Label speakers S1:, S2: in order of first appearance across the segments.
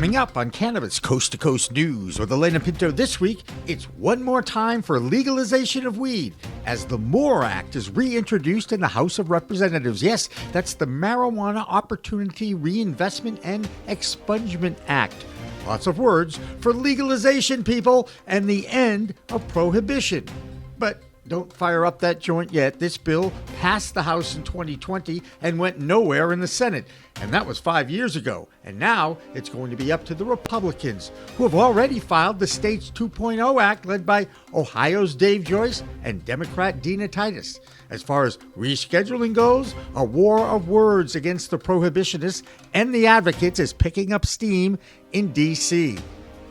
S1: Coming up on Cannabis Coast to Coast News with Alaina Pinto this week, it's one more time for legalization of weed as the M.O.R.E Act is reintroduced in the House of Representatives. Yes, that's the Marijuana Opportunity Reinvestment and Expungement Act. Lots of words for legalization, people, and the end of prohibition. But don't fire up that joint yet. This bill passed the House in 2020 and went nowhere in the Senate. And that was 5 years ago. And now it's going to be up to the Republicans, who have already filed the state's 2.0 Act led by Ohio's Dave Joyce and Democrat Dina Titus. As far as rescheduling goes, a war of words against the prohibitionists and the advocates is picking up steam in D.C.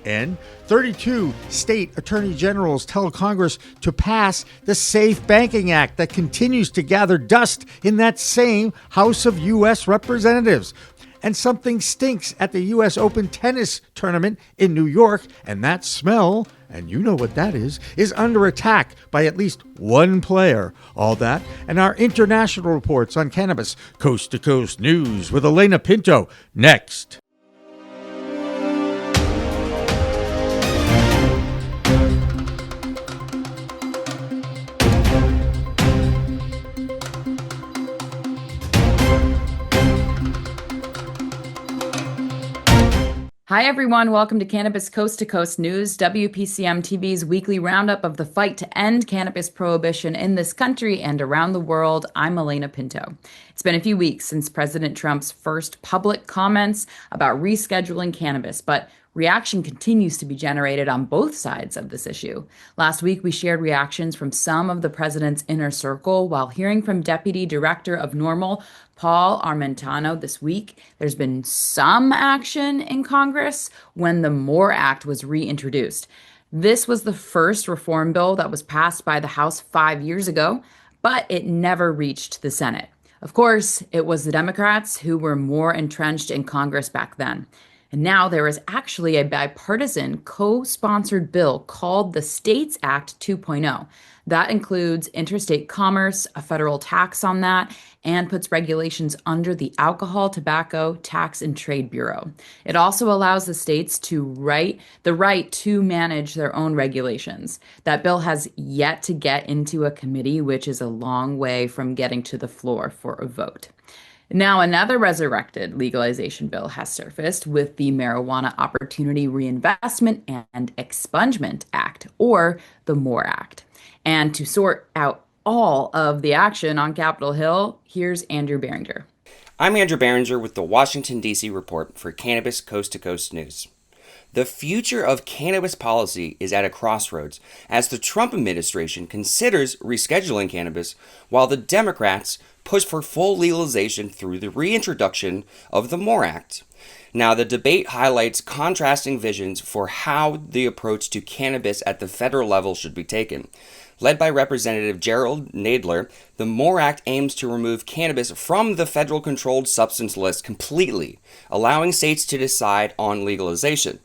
S1: And 32 state attorney generals tell Congress to pass the Safe Banking Act that continues to gather dust in that same House of U.S. Representatives. And something stinks at the U.S. Open tennis tournament in New York, and that smell, and you know what that is under attack by at least one player. All that and our international reports on Cannabis Coast to Coast News with Alaina Pinto next.
S2: Hi, everyone. Welcome to Cannabis Coast to Coast News, WPCM-TV's weekly roundup of the fight to end cannabis prohibition in this country and around the world. I'm Alaina Pinto. It's been a few weeks since President Trump's first public comments about rescheduling cannabis, but reaction continues to be generated on both sides of this issue. Last week, we shared reactions from some of the president's inner circle while hearing from Deputy Director of NORML, Paul Armentano. This week, there's been some action in Congress when the M.O.R.E Act was reintroduced. This was the first reform bill that was passed by the House 5 years ago, but it never reached the Senate. Of course, it was the Democrats who were more entrenched in Congress back then. And now there is actually a bipartisan co-sponsored bill called the States Act 2.0. That includes interstate commerce, a federal tax on that, and puts regulations under the Alcohol, Tobacco, Tax, and Trade Bureau. It also allows the states the right to manage their own regulations. That bill has yet to get into a committee, which is a long way from getting to the floor for a vote. Now, another resurrected legalization bill has surfaced with the Marijuana Opportunity Reinvestment and Expungement Act, or the M.O.R.E Act. And to sort out all of the action on Capitol Hill, here's Andrew Behringer.
S3: I'm Andrew Behringer with the Washington, D.C. report for Cannabis Coast to Coast News. The future of cannabis policy is at a crossroads as the Trump administration considers rescheduling cannabis while the Democrats push for full legalization through the reintroduction of the M.O.R.E Act. Now, the debate highlights contrasting visions for how the approach to cannabis at the federal level should be taken. Led by Representative Gerald Nadler, the M.O.R.E Act aims to remove cannabis from the federal controlled substance list completely, allowing states to decide on legalization.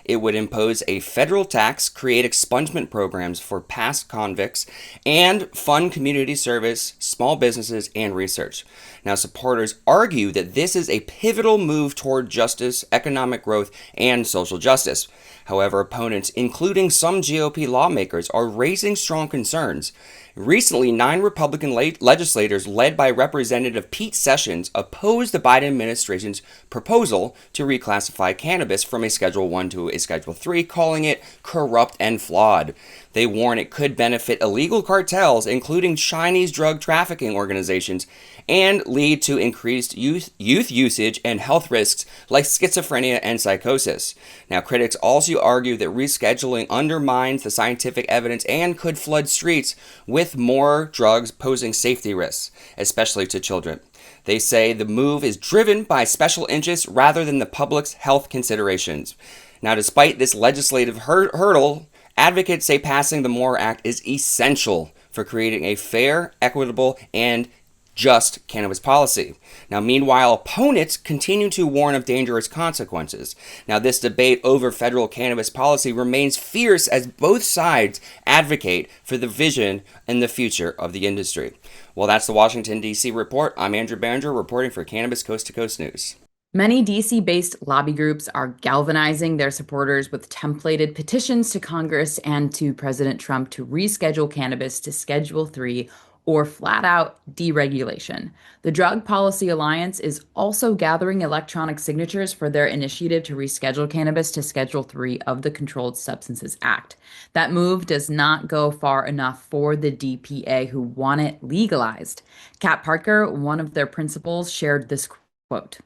S3: It would impose a federal tax, create expungement programs for past convicts, and fund community service, small businesses, and research. Now, supporters argue that this is a pivotal move toward justice, economic growth, and social justice. However, opponents, including some GOP lawmakers, are raising strong concerns. Recently, 9 Republican legislators led by Representative Pete Sessions opposed the Biden administration's proposal to reclassify cannabis from a Schedule I to a Schedule III, calling it corrupt and flawed. They warn it could benefit illegal cartels, including Chinese drug trafficking organizations, and lead to increased youth usage and health risks like schizophrenia and psychosis. Now, critics also argue that rescheduling undermines the scientific evidence and could flood streets with more drugs posing safety risks, especially to children. They say the move is driven by special interests rather than the public's health considerations. Now, despite this legislative hurdle, advocates say passing the M.O.R.E Act is essential for creating a fair, equitable, and just cannabis policy. Now, meanwhile, opponents continue to warn of dangerous consequences. Now, this debate over federal cannabis policy remains fierce as both sides advocate for the vision and the future of the industry. Well, that's the Washington, D.C. report. I'm Andrew Behringer reporting for Cannabis Coast to Coast News.
S2: Many DC-based lobby groups are galvanizing their supporters with templated petitions to Congress and to President Trump to reschedule cannabis to Schedule 3 or flat out deregulation. The Drug Policy Alliance is also gathering electronic signatures for their initiative to reschedule cannabis to Schedule 3 of the Controlled Substances Act. That move does not go far enough for the DPA, who want it legalized. Kat Parker, one of their principals, shared this quote.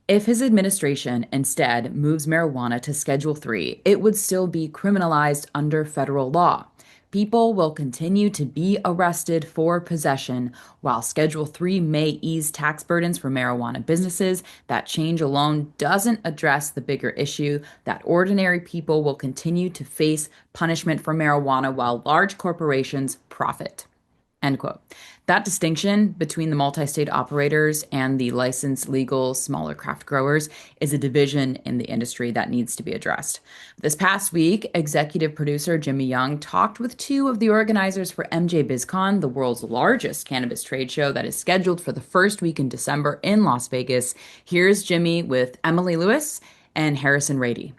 S2: If his administration instead moves marijuana to Schedule 3, it would still be criminalized under federal law. People will continue to be arrested for possession, while Schedule 3 may ease tax burdens for marijuana businesses. That change alone doesn't address the bigger issue that ordinary people will continue to face punishment for marijuana while large corporations profit. End quote. That distinction between the multi-state operators and the licensed, legal, smaller craft growers is a division in the industry that needs to be addressed. This past week, executive producer Jimmy Young talked with two of the organizers for MJBiz Con, the world's largest cannabis trade show that is scheduled for the first week in December in Las Vegas. Here's Jimmy with Emilee Lewis and Harrison Raide.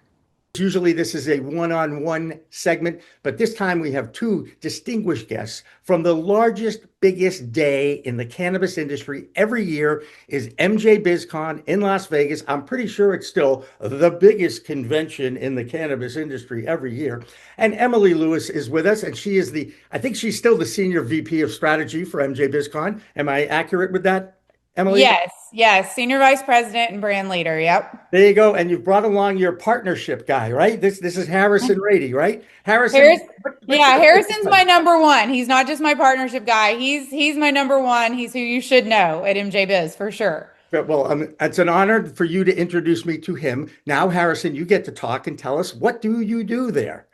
S1: Usually this is a one-on-one segment, but this time we have two distinguished guests from the largest, biggest day in the cannabis industry every year is MJBiz Con in Las Vegas. I'm pretty sure it's still the biggest convention in the cannabis industry every year. And Emilee Lewis is with us, and she is I think she's still the Senior VP of Strategy for MJBiz Con. Am I accurate with that, Emilee?
S4: Yes. Senior Vice President and Brand Leader. Yep.
S1: There you go. And you've brought along your partnership guy, right? This is Harrison Raide, right? Harrison.
S4: Harrison's my number one. He's not just my partnership guy. He's my number one. He's who you should know at MJBiz for sure.
S1: Well, it's an honor for you to introduce me to him. Now, Harrison, you get to talk and tell us, what do you do there?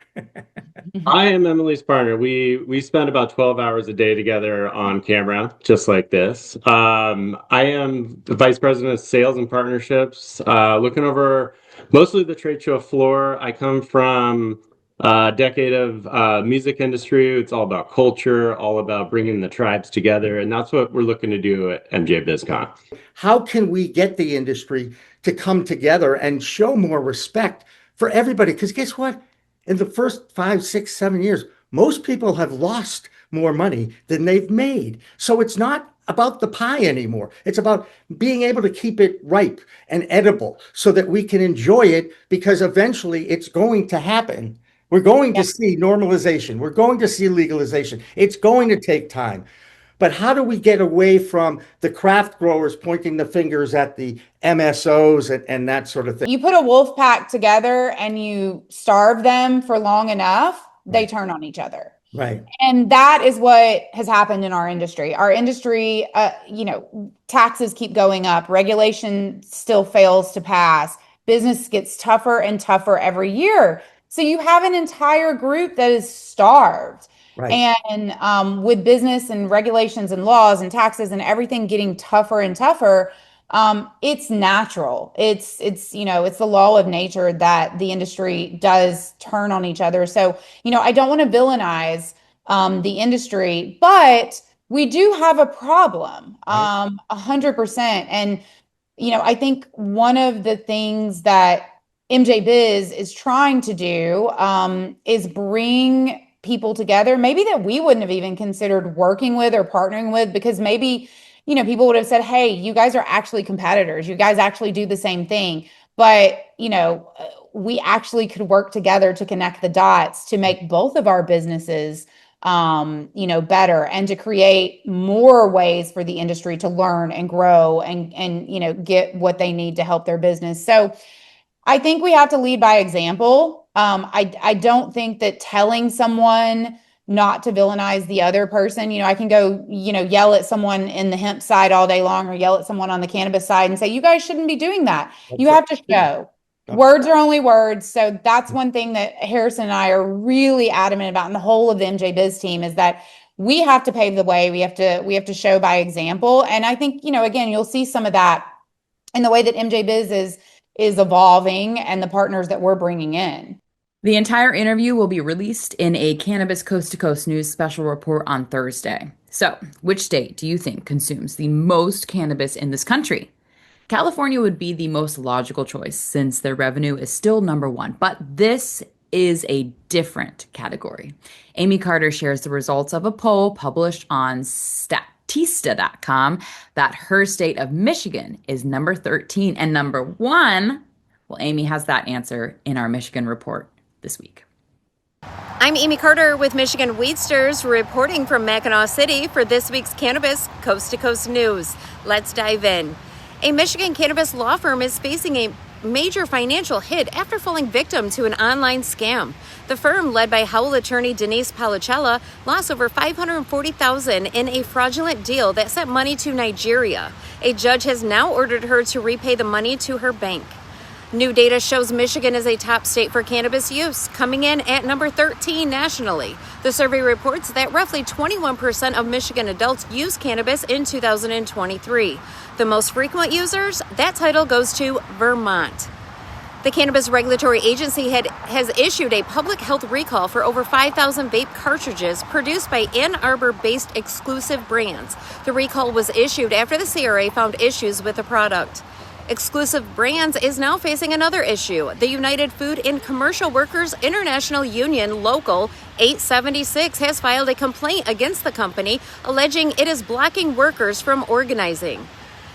S5: I am Emilee's partner. We spend about 12 hours a day together on camera, just like this. I am the Vice President of Sales and Partnerships, looking over mostly the trade show floor. I come from a decade of music industry. It's all about culture, all about bringing the tribes together, and that's what we're looking to do at MJBiz Con.
S1: How can we get the industry to come together and show more respect for everybody? Because guess what? In the first 5, 6, 7 years, most people have lost more money than they've made. So it's not about the pie anymore. It's about being able to keep it ripe and edible so that we can enjoy it, because eventually it's going to happen. We're going to see normalization. We're going to see legalization. It's going to take time. But how do we get away from the craft growers pointing the fingers at the MSOs and that sort of thing?
S4: You put a wolf pack together and you starve them for long enough, they turn on each other.
S1: Right.
S4: And that is what has happened in our industry. Our industry, taxes keep going up. Regulation still fails to pass. Business gets tougher and tougher every year. So you have an entire group that is starved. Right. And with business and regulations and laws and taxes and everything getting tougher and tougher, it's natural. It's the law of nature that the industry does turn on each other. So, I don't want to villainize the industry, but we do have a problem, 100%. And, I think one of the things that MJBiz is trying to do is bring people together, maybe that we wouldn't have even considered working with or partnering with, because maybe, people would have said, hey, you guys are actually competitors. You guys actually do the same thing. But, we actually could work together to connect the dots to make both of our businesses, better, and to create more ways for the industry to learn and grow and get what they need to help their business. So I think we have to lead by example. I don't think that telling someone not to villainize the other person, I can go, yell at someone in the hemp side all day long or yell at someone on the cannabis side and say, you guys shouldn't be doing that. You have to show. Words are only words. So that's one thing that Harrison and I are really adamant about, and the whole of the MJBiz team, is that we have to pave the way. We have to show by example. And I think, again, you'll see some of that in the way that MJBiz is evolving and the partners that we're bringing in.
S2: The entire interview will be released in a Cannabis Coast to Coast News special report on Thursday. So, which state do you think consumes the most cannabis in this country? California would be the most logical choice since their revenue is still number one, but this is a different category. Amie Carter shares the results of a poll published on Statista.com that her state of Michigan is number 13 and number one. Well, Amie has that answer in our Michigan report this week.
S6: I'm Amie Carter with Michigan Weedsters reporting from Mackinac City for this week's Cannabis Coast to Coast News. Let's dive in. A Michigan cannabis law firm is facing a major financial hit after falling victim to an online scam. The firm, led by Howell attorney Denise Palicella, lost over $540,000 in a fraudulent deal that sent money to Nigeria. A judge has now ordered her to repay the money to her bank. New data shows Michigan is a top state for cannabis use, coming in at number 13 nationally. The survey reports that roughly 21% of Michigan adults use cannabis in 2023. The most frequent users, that title goes to Vermont. The Cannabis Regulatory Agency has issued a public health recall for over 5,000 vape cartridges produced by Ann Arbor-based exclusive brands. The recall was issued after the CRA found issues with the product. Exclusive Brands is now facing another issue. The United Food and Commercial Workers International Union Local 876 has filed a complaint against the company, alleging it is blocking workers from organizing.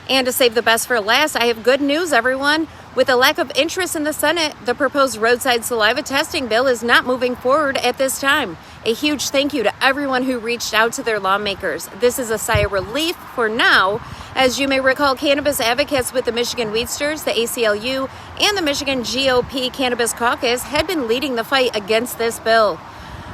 S6: And to save the best for last, I have good news, everyone. With a lack of interest in the Senate, the proposed roadside saliva testing bill is not moving forward at this time. A huge thank you to everyone who reached out to their lawmakers. This is a sigh of relief for now. As you may recall, cannabis advocates with the Michigan Weedsters, the ACLU, and the Michigan GOP Cannabis Caucus had been leading the fight against this bill.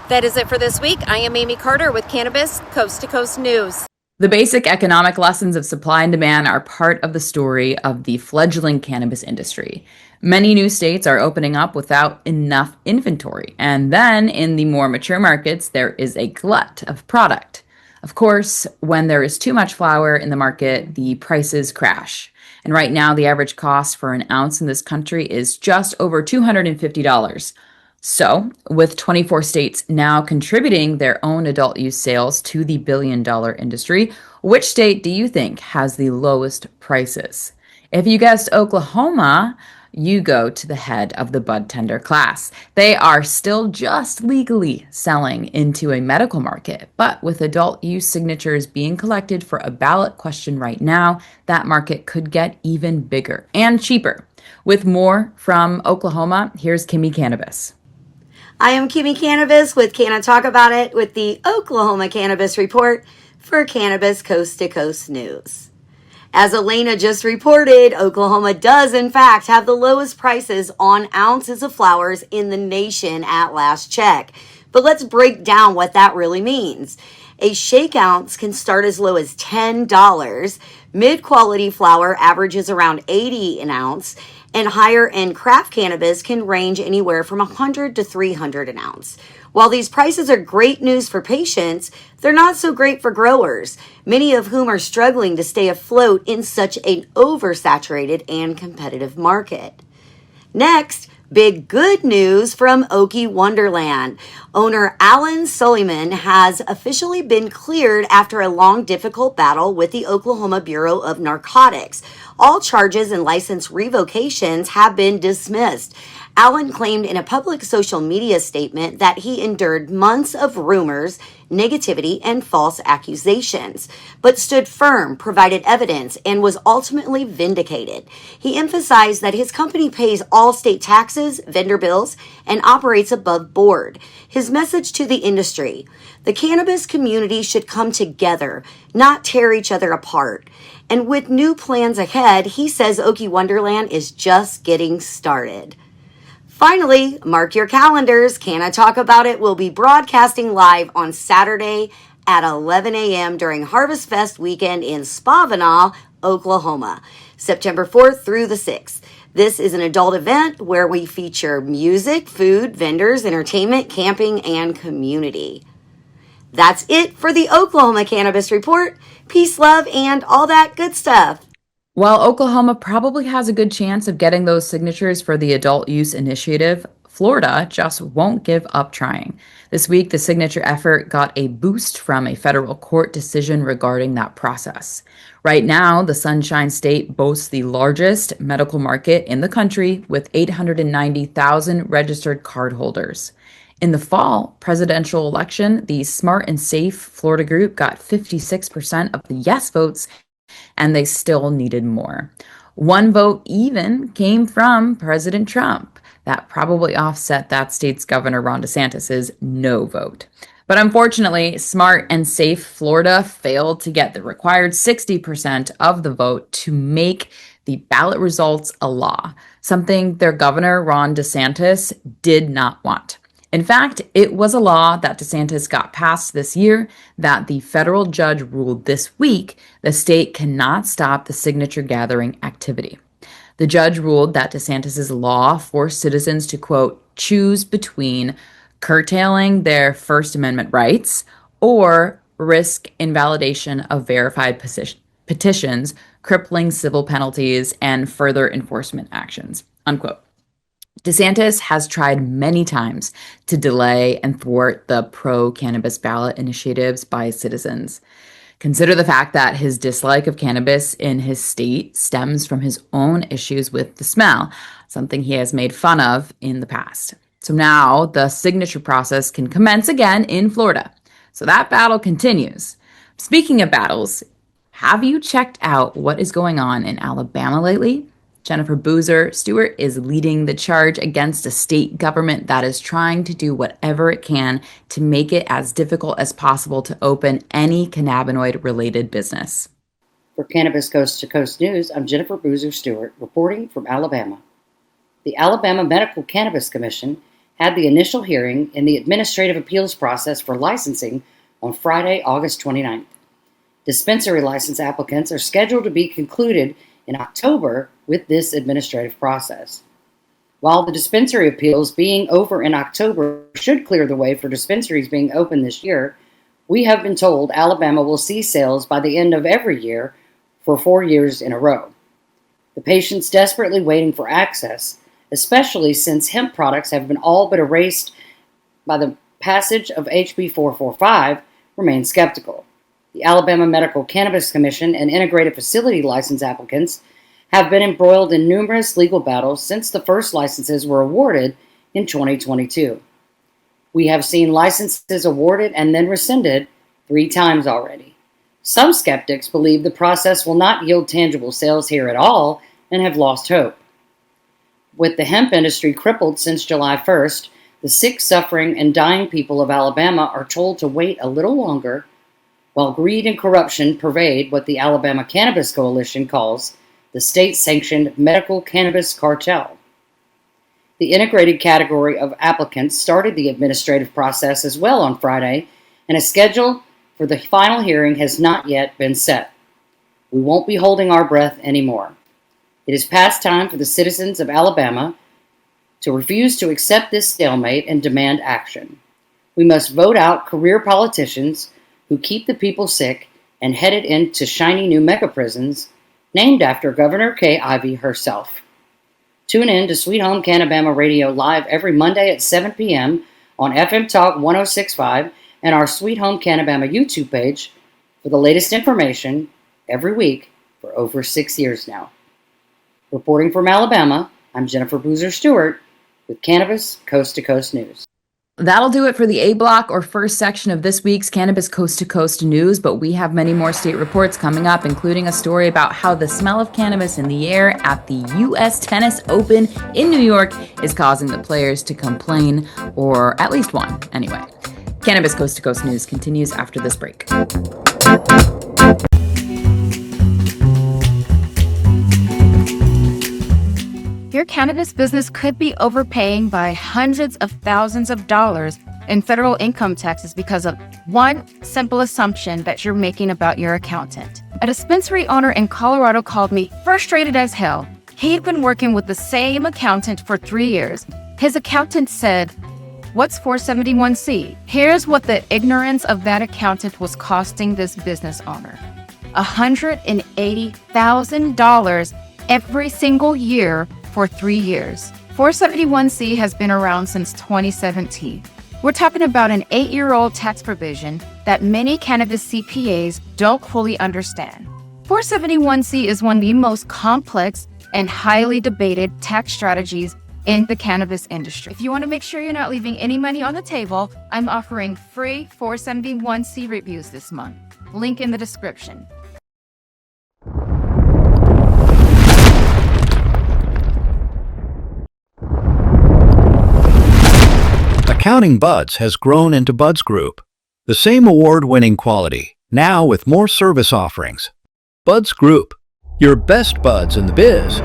S6: That is it for this week. I am Amie Carter with Cannabis Coast to Coast News.
S2: The basic economic lessons of supply and demand are part of the story of the fledgling cannabis industry. Many new states are opening up without enough inventory, and then in the more mature markets, there is a glut of product. Of course, when there is too much flower in the market, the prices crash. And right now, the average cost for an ounce in this country is just over $250. So, with 24 states now contributing their own adult use sales to the billion-dollar industry, which state do you think has the lowest prices? If you guessed Oklahoma, you go to the head of the bud tender class. They are still just legally selling into a medical market, but with adult use signatures being collected for a ballot question right now, that market could get even bigger and cheaper. With more from Oklahoma, here's Kimmie Cannabis.
S7: I am Kimmie Cannabis with Can I Talk About It with the Oklahoma Cannabis Report for Cannabis Coast to Coast News. As Alaina just reported, Oklahoma does in fact have the lowest prices on ounces of flowers in the nation at last check. But let's break down what that really means. A shake ounce can start as low as $10. Mid-quality flower averages around $80 an ounce. And higher-end craft cannabis can range anywhere from $100 to $300 an ounce. While these prices are great news for patients, they're not so great for growers, many of whom are struggling to stay afloat in such an oversaturated and competitive market. Next, big good news from Okie Wonderland. Owner Alan Suleiman has officially been cleared after a long, difficult battle with the Oklahoma Bureau of Narcotics. All charges and license revocations have been dismissed. Alan claimed in a public social media statement that he endured months of rumors, negativity, and false accusations, but stood firm, provided evidence, and was ultimately vindicated. He emphasized that his company pays all state taxes, vendor bills, and operates above board. His message to the industry: the cannabis community should come together, not tear each other apart. And with new plans ahead, he says Okie Wonderland is just getting started. Finally, mark your calendars. Can I Talk About It will be broadcasting live on Saturday at 11 a.m. during Harvest Fest weekend in Spavinaw, Oklahoma, September 4th through the 6th. This is an adult event where we feature music, food, vendors, entertainment, camping, and community. That's it for the Oklahoma Cannabis Report. Peace, love, and all that good stuff.
S2: While Oklahoma probably has a good chance of getting those signatures for the adult use initiative, Florida just won't give up trying. This week, the signature effort got a boost from a federal court decision regarding that process. Right now, the Sunshine State boasts the largest medical market in the country with 890,000 registered cardholders. In the fall presidential election, the Smart and Safe Florida group got 56% of the yes votes, and they still needed more. One vote even came from President Trump. That probably offset that state's Governor Ron DeSantis's no vote. But unfortunately, Smart and Safe Florida failed to get the required 60% of the vote to make the ballot results a law, something their Governor Ron DeSantis did not want. In fact, it was a law that DeSantis got passed this year that the federal judge ruled this week the state cannot stop the signature gathering activity. The judge ruled that DeSantis's law forced citizens to, quote, choose between curtailing their First Amendment rights or risk invalidation of verified petitions, crippling civil penalties, and further enforcement actions, unquote. DeSantis has tried many times to delay and thwart the pro-cannabis ballot initiatives by citizens. Consider the fact that his dislike of cannabis in his state stems from his own issues with the smell, something he has made fun of in the past. So now the signature process can commence again in Florida. So that battle continues. Speaking of battles, have you checked out what is going on in Alabama lately? Jennifer Boozer Stewart is leading the charge against a state government that is trying to do whatever it can to make it as difficult as possible to open any cannabinoid-related business.
S8: For Cannabis Coast to Coast News, I'm Jennifer Boozer Stewart, reporting from Alabama. The Alabama Medical Cannabis Commission had the initial hearing in the administrative appeals process for licensing on Friday, August 29th. Dispensary license applicants are scheduled to be concluded in October with this administrative process. While the dispensary appeals being over in October should clear the way for dispensaries being open this year, we have been told Alabama will see sales by the end of every year for 4 years in a row. The patients desperately waiting for access, especially since hemp products have been all but erased by the passage of HB 445, remain skeptical. The Alabama Medical Cannabis Commission and integrated facility license applicants have been embroiled in numerous legal battles since the first licenses were awarded in 2022. We have seen licenses awarded and then rescinded 3 times already. Some skeptics believe the process will not yield tangible sales here at all and have lost hope. With the hemp industry crippled since July 1st, the sick, suffering, and dying people of Alabama are told to wait a little longer while greed and corruption pervade what the Alabama Cannabis Coalition calls the state-sanctioned medical cannabis cartel. The integrated category of applicants started the administrative process as well on Friday, and a schedule for the final hearing has not yet been set. We won't be holding our breath anymore. It is past time for the citizens of Alabama to refuse to accept this stalemate and demand action. We must vote out career politicians who keep the people sick and headed into shiny new mega prisons named after Governor Kay Ivey herself. Tune in to Sweet Home Cannabama Radio live every Monday at 7 p.m. on FM Talk 106.5 and our Sweet Home Cannabama YouTube page for the latest information every week for over 6 years now. Reporting from Alabama, I'm Jennifer Boozer Stewart with Cannabis Coast to Coast News.
S2: That'll do it for the A block or first section of this week's Cannabis Coast to Coast News, but we have many more state reports coming up, including a story about how the smell of cannabis in the air at the U.S. Tennis Open in New York is causing the players to complain, or at least one, anyway. Cannabis Coast to Coast News continues after this break.
S9: Your cannabis business could be overpaying by hundreds of thousands of dollars in federal income taxes because of one simple assumption that you're making about your accountant. A dispensary owner in Colorado called me frustrated as hell. He'd been working with the same accountant for 3 years. His accountant said, "What's 471C?" Here's what the ignorance of that accountant was costing this business owner: $180,000 every single year for 3 years. 471C has been around since 2017. We're talking about an 8-year-old tax provision that many cannabis CPAs don't fully understand. 471C is one of the most complex and highly debated tax strategies in the cannabis industry. If you want to make sure you're not leaving any money on the table, I'm offering free 471C reviews this month. Link in the description.
S10: Accounting Buds has grown into Buds Group, the same award-winning quality, now with more service offerings. Buds Group, your best buds in the biz.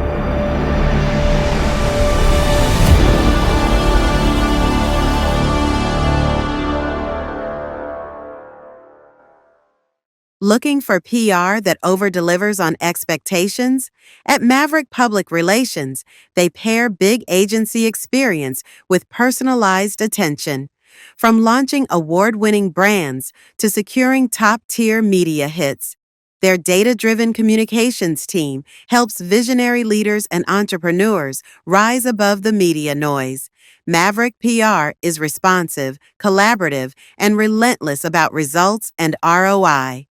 S11: Looking for PR that over-delivers on expectations? At Maverick Public Relations, they pair big agency experience with personalized attention. From launching award-winning brands to securing top-tier media hits, their data-driven communications team helps visionary leaders and entrepreneurs rise above the media noise. Maverick PR is responsive, collaborative, and relentless about results and ROI.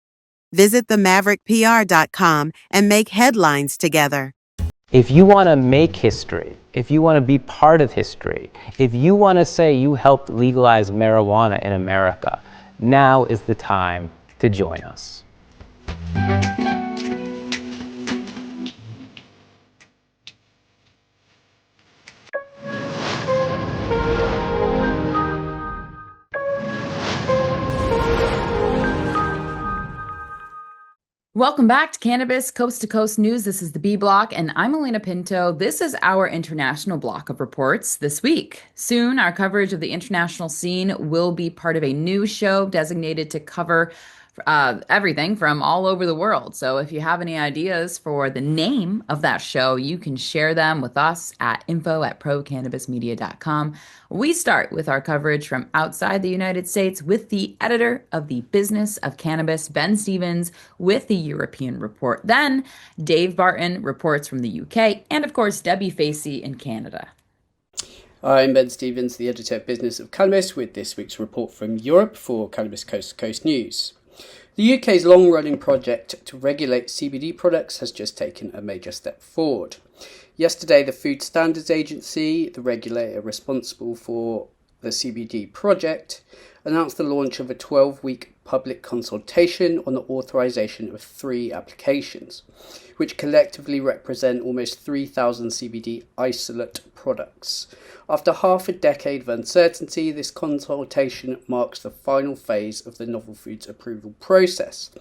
S11: Visit themaverickpr.com and make headlines together.
S12: If you want to make history, if you want to be part of history, if you want to say you helped legalize marijuana in America, now is the time to join us.
S2: Welcome back to Cannabis Coast to Coast News. This is the B Block, and I'm Alaina Pinto. This is our international block of reports this week. Soon, our coverage of the international scene will be part of a new show designated to cover everything from all over the world. So if you have any ideas for the name of that show, you can share them with us at info@procannabismedia.com. We start with our coverage from outside the United States with the editor of the Business of Cannabis, Ben Stevens, with the European report. Then Dave Barton reports from the UK, and of course, Debi Facey in Canada.
S13: I'm Ben Stevens, the editor of Business of Cannabis, with this week's report from Europe for Cannabis Coast to Coast News. The UK's long-running project to regulate CBD products has just taken a major step forward. Yesterday, the Food Standards Agency, the regulator responsible for the CBD project, announced the launch of a 12-week public consultation on the authorisation of 3 applications, which collectively represent almost 3,000 CBD isolate products. After half a decade of uncertainty, this consultation marks the final phase of the novel foods approval process,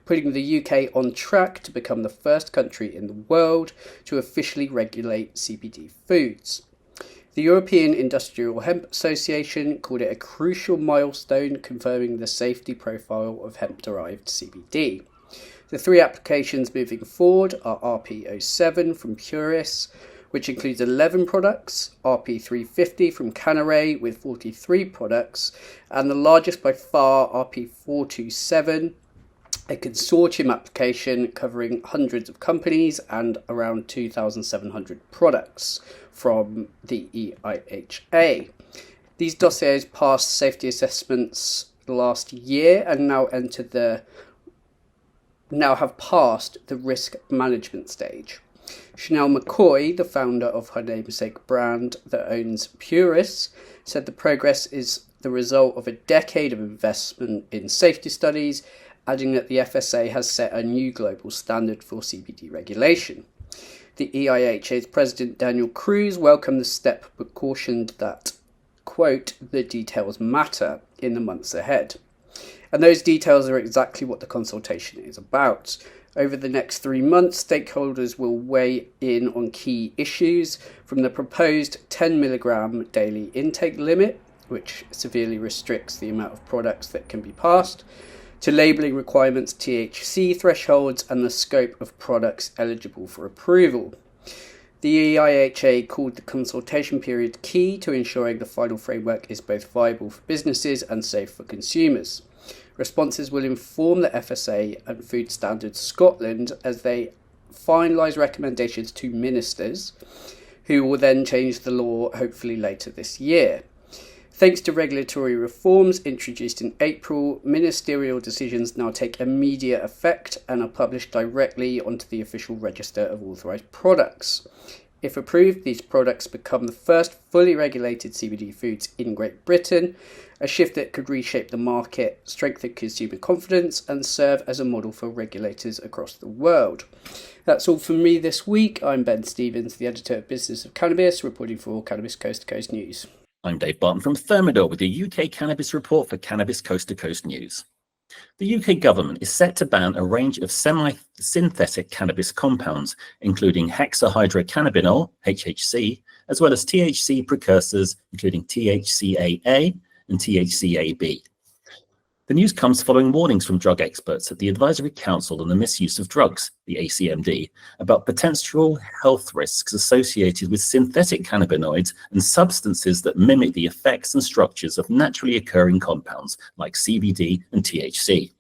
S13: putting the UK on track to become the first country in the world to officially regulate CBD foods. The European Industrial Hemp Association called it a crucial milestone, confirming the safety profile of hemp-derived CBD. The 3 applications moving forward are RP07 from Puris, which includes 11 products, RP350 from Canary with 43 products, and the largest by far, RP427, a consortium application covering hundreds of companies and around 2,700 products from the EIHA. These dossiers passed safety assessments last year and now have passed the risk management stage. Chanel McCoy, the founder of her namesake brand that owns Puris, said the progress is the result of a decade of investment in safety studies, adding that the FSA has set a new global standard for CBD regulation. The EIHA's president Daniel Cruz welcomed the step but cautioned that, quote, the details matter in the months ahead. And those details are exactly what the consultation is about. Over the next 3 months, stakeholders will weigh in on key issues, from the proposed 10 milligram daily intake limit, which severely restricts the amount of products that can be passed, to labelling requirements, THC thresholds, and the scope of products eligible for approval. The EIHA called the consultation period key to ensuring the final framework is both viable for businesses and safe for consumers. Responses will inform the FSA and Food Standards Scotland as they finalise recommendations to ministers, who will then change the law hopefully later this year. Thanks to regulatory reforms introduced in April, ministerial decisions now take immediate effect and are published directly onto the official register of authorised products. If approved, these products become the first fully regulated CBD foods in Great Britain, a shift that could reshape the market, strengthen consumer confidence, and serve as a model for regulators across the world. That's all from me this week. I'm Ben Stevens, the editor of Business of Cannabis, reporting for Cannabis Coast to Coast News.
S14: I'm Dave Barton from Thermador with the UK Cannabis Report for Cannabis Coast to Coast News. The UK government is set to ban a range of semi-synthetic cannabis compounds, including hexahydrocannabinol, HHC, as well as THC precursors, including THCAA and THCAB. The news comes following warnings from drug experts at the Advisory Council on the Misuse of Drugs, the ACMD, about potential health risks associated with synthetic cannabinoids and substances that mimic the effects and structures of naturally occurring compounds like CBD and THC.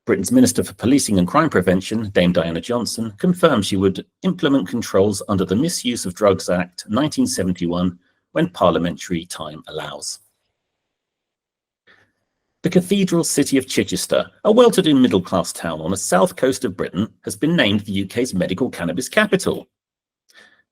S14: Britain's Minister for Policing and Crime Prevention, Dame Diana Johnson, confirmed she would implement controls under the Misuse of Drugs Act 1971 when parliamentary time allows. The cathedral city of Chichester, a well-to-do middle-class town on the south coast of Britain, has been named the UK's medical cannabis capital.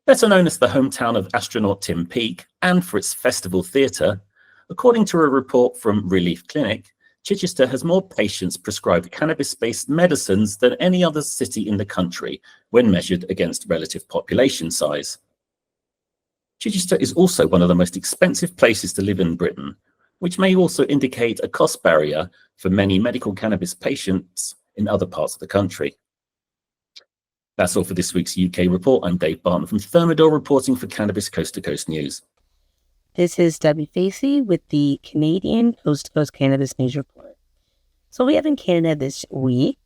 S14: Better known as the hometown of astronaut Tim Peake and for its festival theatre, according to a report from Relief Clinic, Chichester has more patients prescribed cannabis-based medicines than any other city in the country when measured against relative population size. Chichester is also one of the most expensive places to live in Britain, which may also indicate a cost barrier for many medical cannabis patients in other parts of the country. That's all for this week's UK report. I'm Dave Barton from Thermador reporting for Cannabis Coast to Coast News.
S15: This is Debi Facey with the Canadian Coast to Coast Cannabis News Report. So we have in Canada this week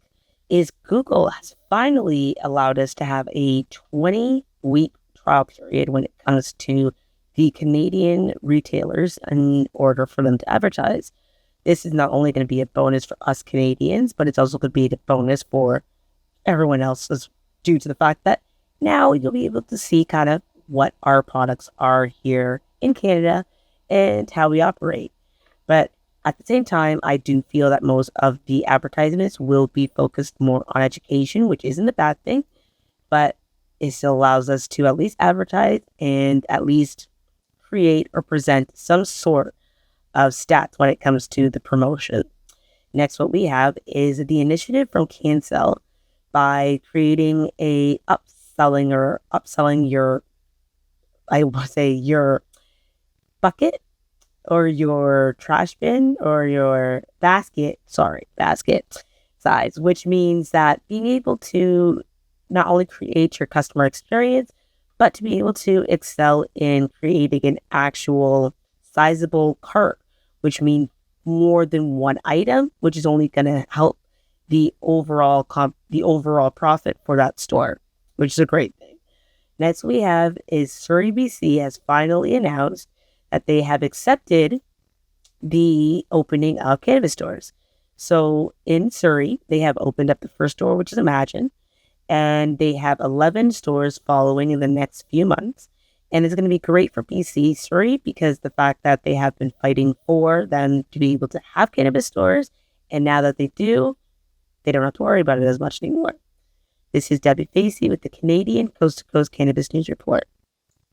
S15: is Google has finally allowed us to have a 20-week trial period when it comes to the Canadian retailers in order for them to advertise. This is not only going to be a bonus for us Canadians, but it's also going to be a bonus for everyone else due to the fact that now you'll be able to see kind of what our products are here in Canada and how we operate. But at the same time, I do feel that most of the advertisements will be focused more on education, which isn't a bad thing, but it still allows us to at least advertise and at least create or present some sort of stats when it comes to the promotion. Next, what we have is the initiative from Cancel by creating a upselling your, I will say, your bucket or your trash bin or your basket size, which means that being able to not only create your customer experience, but to be able to excel in creating an actual sizable cart, which means more than one item, which is only going to help the overall profit for that store, which is a great thing. Next we have is Surrey, BC has finally announced that they have accepted the opening of cannabis stores. So in Surrey, they have opened up the first store, which is Imagine, and they have 11 stores following in the next few months. And it's going to be great for BC Surrey because the fact that they have been fighting for them to be able to have cannabis stores. And now that they do, they don't have to worry about it as much anymore. This is Debi Facey with the Canadian Coast to Coast Cannabis News Report.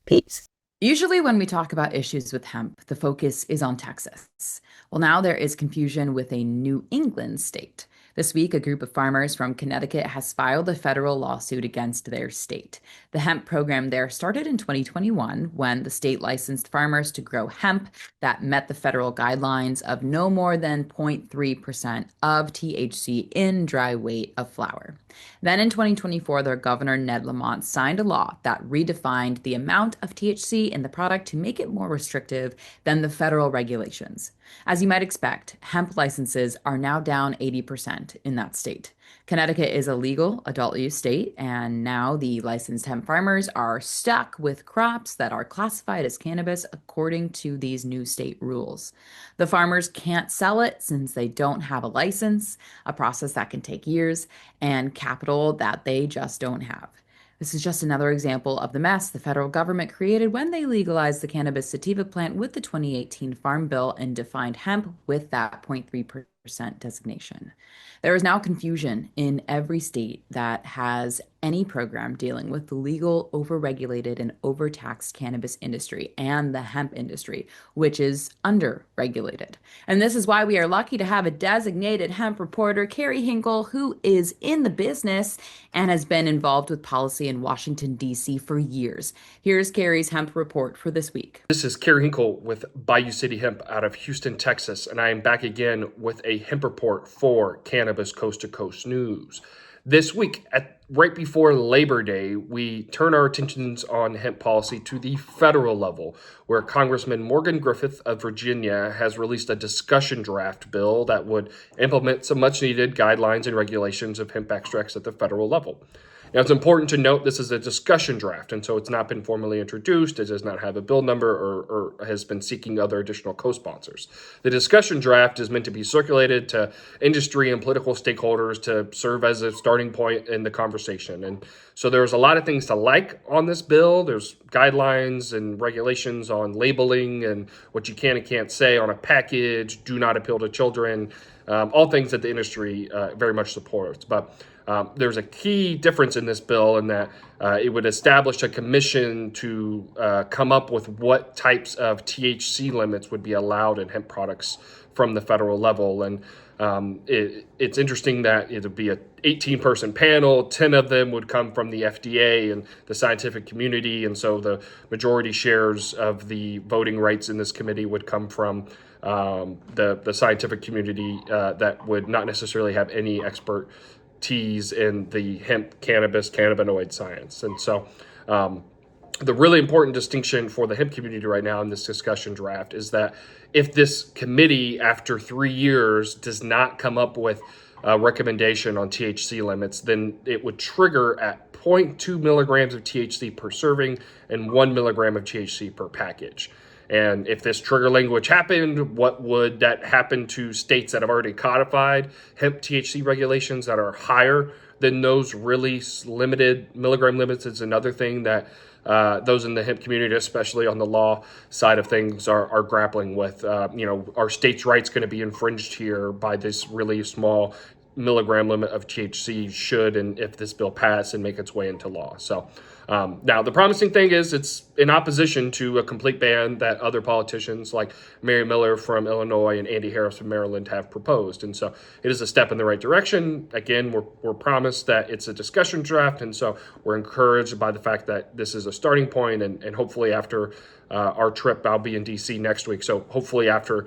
S15: Peace.
S2: Usually when we talk about issues with hemp, the focus is on Texas. Well, now there is confusion with a New England state. This week, a group of farmers from Connecticut has filed a federal lawsuit against their state. The hemp program there started in 2021 when the state licensed farmers to grow hemp that met the federal guidelines of no more than 0.3% of THC in dry weight of flower. Then in 2024, their governor, Ned Lamont, signed a law that redefined the amount of THC in the product to make it more restrictive than the federal regulations. As you might expect, hemp licenses are now down 80% in that state. Connecticut is a legal adult use state, and now the licensed hemp farmers are stuck with crops that are classified as cannabis according to these new state rules. The farmers can't sell it since they don't have a license, a process that can take years, and capital that they just don't have. This is just another example of the mess the federal government created when they legalized the cannabis sativa plant with the 2018 Farm Bill and defined hemp with that 0.3% designation. There is now confusion in every state that has any program dealing with the legal, overregulated, and overtaxed cannabis industry and the hemp industry, which is underregulated. And this is why we are lucky to have a designated hemp reporter, Kerry Hinkle, who is in the business and has been involved with policy in Washington, D.C. for years. Here's Kerry's hemp report for this week.
S16: This is Kerry Hinkle with Bayou City Hemp out of Houston, Texas, and I am back again with a hemp report for Cannabis Coast to Coast News. This week, right before Labor Day, we turn our attentions on hemp policy to the federal level, where Congressman Morgan Griffith of Virginia has released a discussion draft bill that would implement some much-needed guidelines and regulations of hemp extracts at the federal level. Now, it's important to note this is a discussion draft, and so it's not been formally introduced. It does not have a bill number or has been seeking other additional co-sponsors. The discussion draft is meant to be circulated to industry and political stakeholders to serve as a starting point in the conversation. And so there's a lot of things to like on this bill. There's guidelines and regulations on labeling and what you can and can't say on a package, do not appeal to children, all things that the industry very much supports. But there's a key difference in this bill in that it would establish a commission to come up with what types of THC limits would be allowed in hemp products from the federal level. And it's interesting that it would be an 18-person panel. 10 of them would come from the FDA and the scientific community. And so the majority shares of the voting rights in this committee would come from the scientific community that would not necessarily have any expertise in the hemp, cannabis, cannabinoid science. And so the really important distinction for the hemp community right now in this discussion draft is that if this committee, after 3 years, does not come up with a recommendation on THC limits, then it would trigger at 0.2 milligrams of THC per serving and 1 milligram of THC per package. And if this trigger language happened, what would that happen to states that have already codified hemp THC regulations that are higher than those really limited milligram limits? Is another thing that those in the hemp community, especially on the law side of things, are grappling with. Are states' rights going to be infringed here by this really small milligram limit of THC should and if this bill pass and make its way into law? So now the promising thing is it's in opposition to a complete ban that other politicians like Mary Miller from Illinois and Andy Harris from Maryland have proposed. And so it is a step in the right direction. Again, we're promised that it's a discussion draft, and so we're encouraged by the fact that this is a starting point, and hopefully after our trip, I'll be in D.C. next week. So hopefully after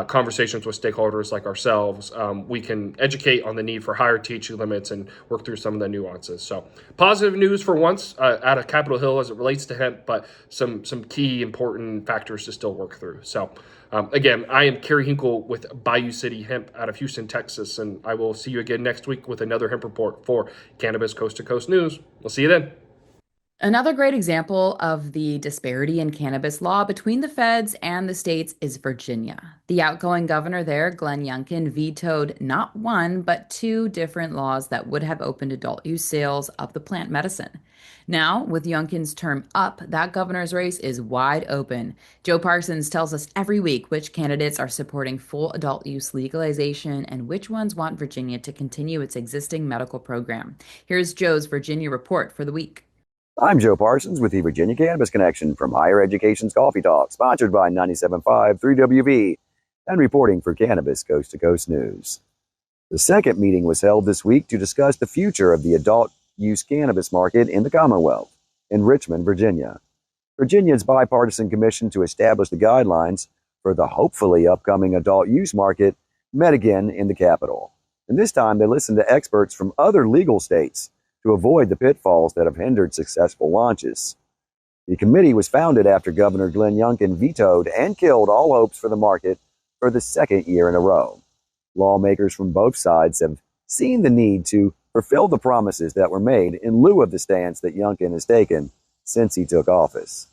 S16: conversations with stakeholders like ourselves, we can educate on the need for higher THC limits and work through some of the nuances. So positive news for once out of Capitol Hill as it relates to hemp, but some key important factors to still work through. So again, I am Kerry Hinkle with Bayou City Hemp out of Houston, Texas, and I will see you again next week with another hemp report for Cannabis Coast to Coast News. We'll see you then.
S2: Another great example of the disparity in cannabis law between the feds and the states is Virginia. The outgoing governor there, Glenn Youngkin, vetoed not one, but 2 different laws that would have opened adult use sales of the plant medicine. Now, with Youngkin's term up, that governor's race is wide open. Joe Parsons tells us every week which candidates are supporting full adult use legalization and which ones want Virginia to continue its existing medical program. Here's Joe's Virginia report for the week.
S17: I'm Joe Parsons with the Virginia Cannabis Connection from Higher Education's Coffee Talk, sponsored by 97.5 3WV, and reporting for Cannabis Coast to Coast News. The second meeting was held this week to discuss the future of the adult use cannabis market in the Commonwealth in Richmond, Virginia. Virginia's bipartisan commission to establish the guidelines for the hopefully upcoming adult use market met again in the Capitol. And this time they listened to experts from other legal states to avoid the pitfalls that have hindered successful launches. The committee was founded after Governor Glenn Youngkin vetoed and killed all hopes for the market for the second year in a row. Lawmakers from both sides have seen the need to fulfill the promises that were made in lieu of the stance that Youngkin has taken since he took office.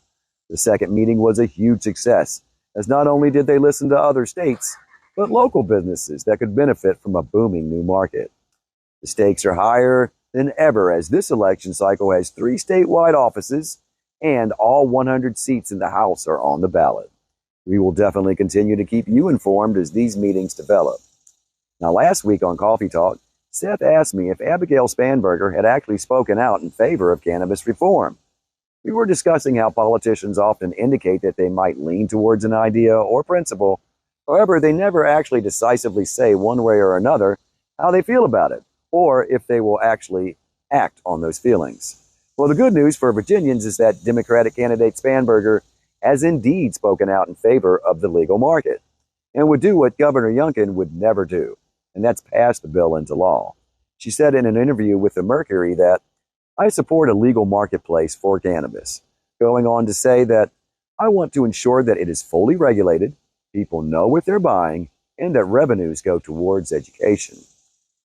S17: The second meeting was a huge success, as not only did they listen to other states, but local businesses that could benefit from a booming new market. The stakes are higher than ever, as this election cycle has 3 statewide offices and all 100 seats in the House are on the ballot. We will definitely continue to keep you informed as these meetings develop. Now, last week on Coffee Talk, Seth asked me if Abigail Spanberger had actually spoken out in favor of cannabis reform. We were discussing how politicians often indicate that they might lean towards an idea or principle. However, they never actually decisively say one way or another how they feel about it, or if they will actually act on those feelings. Well, the good news for Virginians is that Democratic candidate Spanberger has indeed spoken out in favor of the legal market and would do what Governor Youngkin would never do, and that's pass the bill into law. She said in an interview with the Mercury that, "I support a legal marketplace for cannabis," going on to say that, "I want to ensure that it is fully regulated, people know what they're buying, and that revenues go towards education."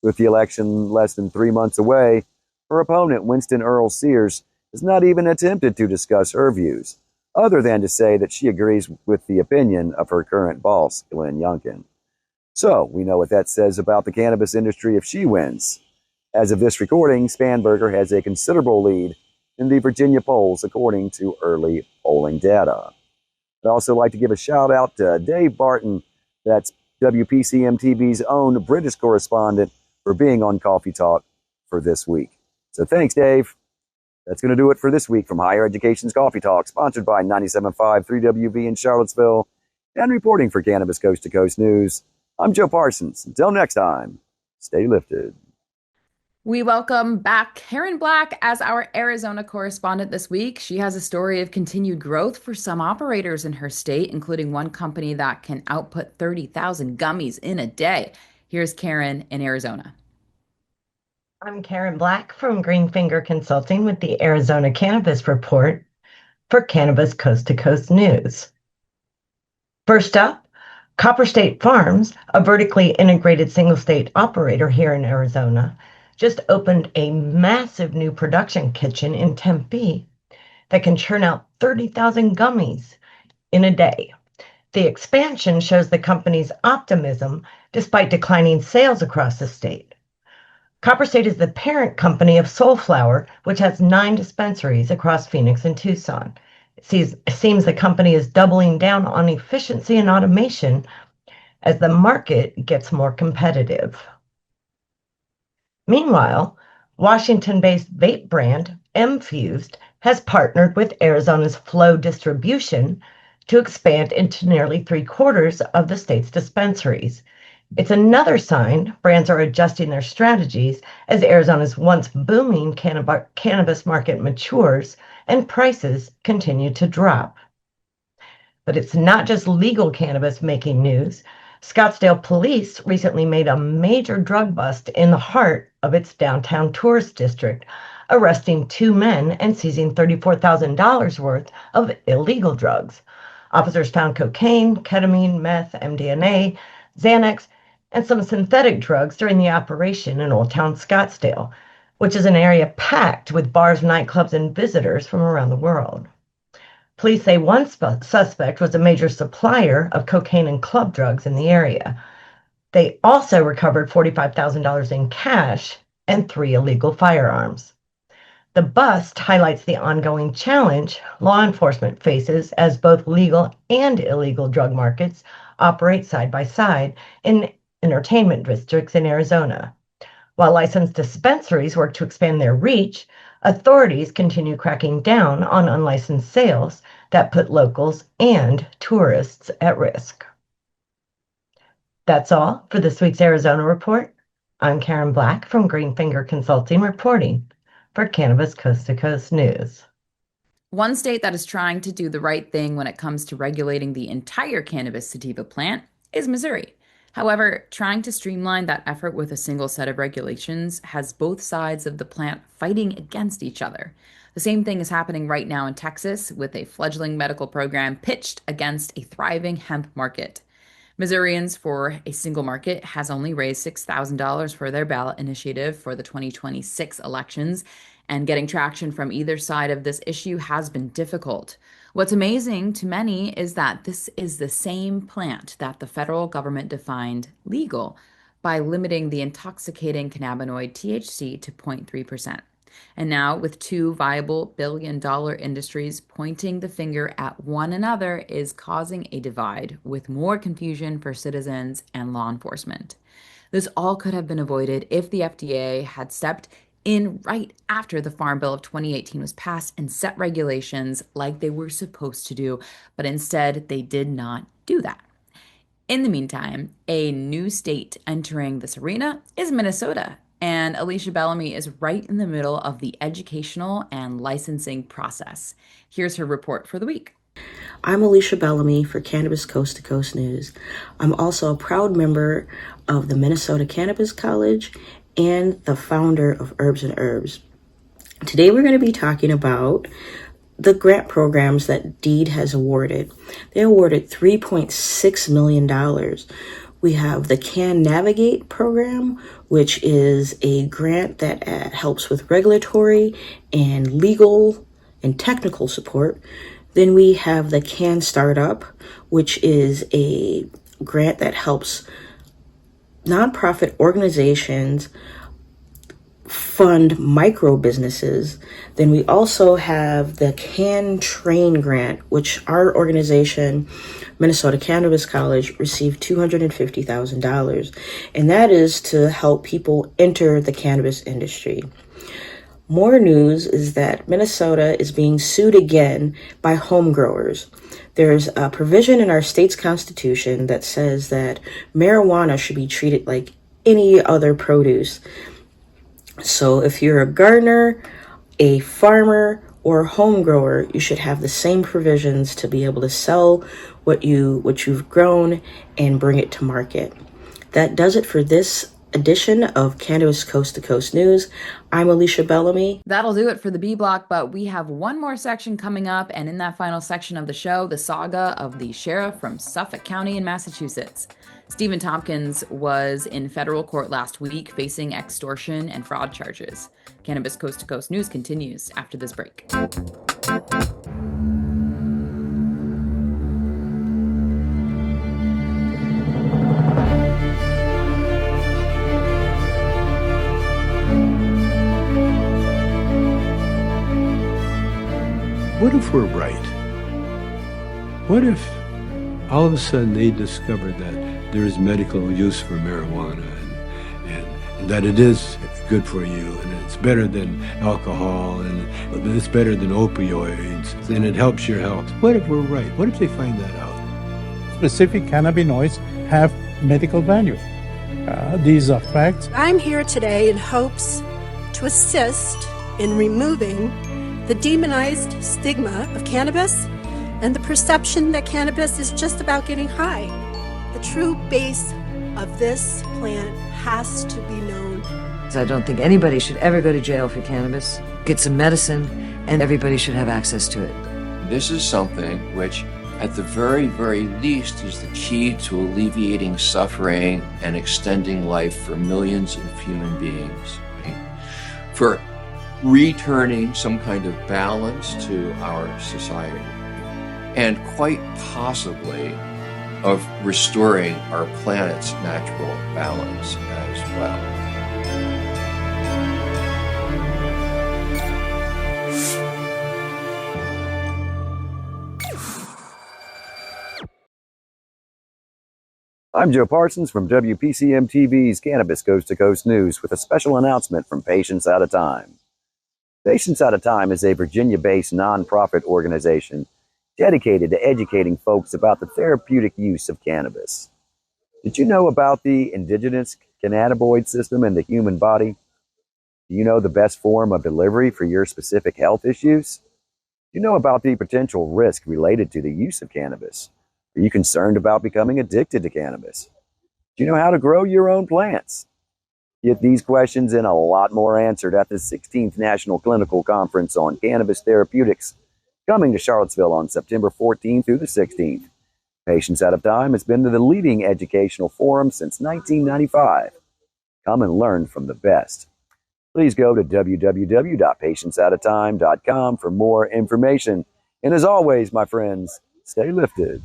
S17: With the election less than 3 months away, her opponent, Winston Earl Sears, has not even attempted to discuss her views, other than to say that she agrees with the opinion of her current boss, Glenn Youngkin. So, we know what that says about the cannabis industry if she wins. As of this recording, Spanberger has a considerable lead in the Virginia polls, according to early polling data. I'd also like to give a shout out to Dave Barton, that's WPCM-TV's own British correspondent, for being on Coffee Talk for this week. So thanks, Dave. That's going to do it for this week from Higher Education's Coffee Talk, sponsored by 97.5 3WV in Charlottesville, and reporting for Cannabis Coast to Coast News. I'm Joe Parsons. Until next time, stay lifted.
S2: We welcome back Karen Black as our Arizona correspondent this week. She has a story of continued growth for some operators in her state, including one company that can output 30,000 gummies in a day. Here's Karen in Arizona.
S18: I'm Karen Black from Greenfinger Consulting with the Arizona Cannabis Report for Cannabis Coast to Coast News. First up, Copper State Farms, a vertically integrated single-state operator here in Arizona, just opened a massive new production kitchen in Tempe that can churn out 30,000 gummies in a day. The expansion shows the company's optimism despite declining sales across the state. Copper State is the parent company of Soulflower, which has 9 dispensaries across Phoenix and Tucson. It seems the company is doubling down on efficiency and automation as the market gets more competitive. Meanwhile, Washington-based vape brand M.Fused has partnered with Arizona's Flow Distribution to expand into nearly 3/4 of the state's dispensaries. It's another sign brands are adjusting their strategies as Arizona's once booming cannabis market matures and prices continue to drop. But it's not just legal cannabis making news. Scottsdale police recently made a major drug bust in the heart of its downtown tourist district, arresting 2 men and seizing $34,000 worth of illegal drugs. Officers found cocaine, ketamine, meth, MDMA, Xanax, and some synthetic drugs during the operation in Old Town Scottsdale, which is an area packed with bars, nightclubs, and visitors from around the world. Police say one suspect was a major supplier of cocaine and club drugs in the area. They also recovered $45,000 in cash and 3 illegal firearms. The bust highlights the ongoing challenge law enforcement faces as both legal and illegal drug markets operate side by side in entertainment districts in Arizona. While licensed dispensaries work to expand their reach, authorities continue cracking down on unlicensed sales that put locals and tourists at risk. That's all for this week's Arizona Report. I'm Karen Black from Greenfinger Consulting reporting for Cannabis Coast to Coast News.
S2: One state that is trying to do the right thing when it comes to regulating the entire cannabis sativa plant is Missouri. However, trying to streamline that effort with a single set of regulations has both sides of the plant fighting against each other. The same thing is happening right now in Texas with a fledgling medical program pitched against a thriving hemp market. Missourians for a Single Market has only raised $6,000 for their ballot initiative for the 2026 elections, and getting traction from either side of this issue has been difficult. What's amazing to many is that this is the same plant that the federal government defined legal by limiting the intoxicating cannabinoid THC to 0.3%. And now, with two viable billion-dollar industries pointing the finger at one another, is causing a divide with more confusion for citizens and law enforcement. This all could have been avoided if the FDA had stepped in right after the Farm Bill of 2018 was passed and set regulations like they were supposed to do, but instead they did not do that. In the meantime, a new state entering this arena is Minnesota, and Alysha Bellamy is right in the middle of the educational and licensing process. Here's her report for the week.
S19: I'm Alysha Bellamy for Cannabis Coast to Coast News. I'm also a proud member of the Minnesota Cannabis College and the founder of Herbs and Herbs. Today we're going to be talking about the grant programs that DEED has awarded. They awarded $3.6 million. We have the Can Navigate program, which is a grant that helps with regulatory and legal and technical support. Then we have the Can Startup, which is a grant that helps nonprofit organizations fund micro businesses. Then we also have the Can Train grant, which our organization, Minnesota Cannabis College, received $250,000. And that is to help people enter the cannabis industry. More news is that Minnesota is being sued again by home growers. There's a provision in our state's constitution that says that marijuana should be treated like any other produce. So if you're a gardener, a farmer, or a home grower, you should have the same provisions to be able to sell what you've grown and bring it to market. That does it for this edition of Cannabis Coast to Coast News. I'm Alysha Bellamy.
S2: That'll do it for the B block, but we have one more section coming up, and in that final section of the show, the saga of the sheriff from Suffolk County in Massachusetts. Stephen Tompkins was in federal court last week facing extortion and fraud charges. Cannabis Coast to Coast News continues after this break.
S20: What if we're right? What if all of a sudden they discovered that there is medical use for marijuana and that it is good for you and it's better than alcohol and it's better than opioids and it helps your health? What if we're right? What if they find that out?
S21: Specific cannabinoids have medical value. These are facts.
S22: I'm here today in hopes to assist in removing the demonized stigma of cannabis and the perception that cannabis is just about getting high. The true base of this plant has to be known.
S23: I don't think anybody should ever go to jail for cannabis. Get some medicine, and everybody should have access to it.
S24: This is something which, at the very, very least, is the key to alleviating suffering and extending life for millions of human beings. Right? For returning some kind of balance to our society, and quite possibly of restoring our planet's natural balance as well.
S17: I'm Joe Parsons from WPCM-TV's Cannabis Coast to Coast News with a special announcement from Patients At a Time. Patients At a Time is a Virginia-based nonprofit organization dedicated to educating folks about the therapeutic use of cannabis. Did you know about the indigenous cannabinoid system in the human body? Do you know the best form of delivery for your specific health issues? Do you know about the potential risk related to the use of cannabis? Are you concerned about becoming addicted to cannabis? Do you know how to grow your own plants? Get these questions and a lot more answered at the 16th National Clinical Conference on Cannabis Therapeutics, coming to Charlottesville on September 14th through the 16th. Patients At a Time has been to the leading educational forum since 1995. Come and learn from the best. Please go to www.patientsatatime.com for more information. And as always, my friends, stay lifted.